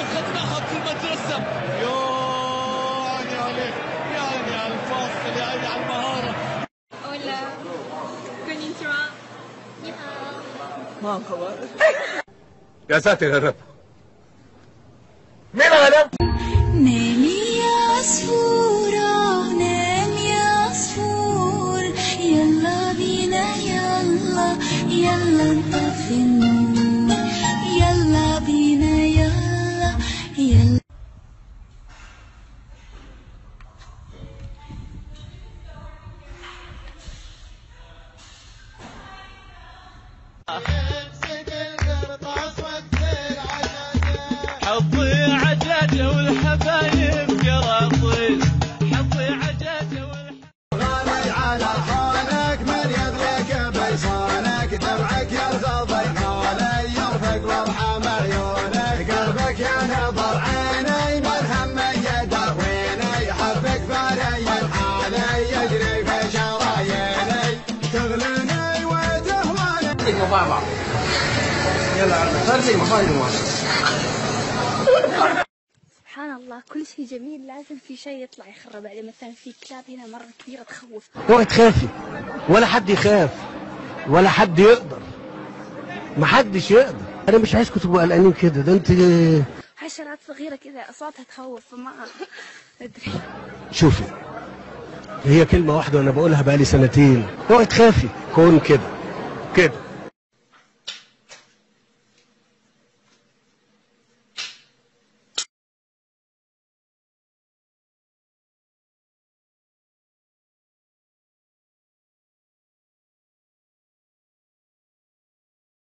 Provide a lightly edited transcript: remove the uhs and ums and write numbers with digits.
أخذناها في المدرسة. يعني عليك، يعني على الفاصل، يعني على المهارة. Hola, konnichiwa. ما خبر. يا ساتر يا رب. مين هذا؟ نام يا عصفورة نام يا عصفور، يلا بينا يلا يلا نطفي النور، يلا بينا يلا يلا. حطي عجاجة والحبايب قراطيس، حطي عجاجة غالي على حالك من يدريك بيصانك، دمعك يرفض غالي يرفق وارحم عيونك، قلبك ينظر عيني من هم يداويني، حبك فري الحالي يجري في شراييني، تغليني وتهواني مبابا يلا عرض صار زي مبابا. سبحان الله، كل شيء جميل لازم في شيء يطلع يخرب عليه. مثلا في كلاب هنا مرة كبيرة تخوف. اوعي تخافي، ولا حد يخاف ولا حد يقدر، محدش يقدر. انا مش عايزكم تبقوا قلقانين كده، ده انت حشرات صغيرة كذا أصواتها تخوف، فما أدري. شوفي، هي كلمة واحدة وانا بقولها بقالي سنتين، اوعي تخافي، كون كده كده.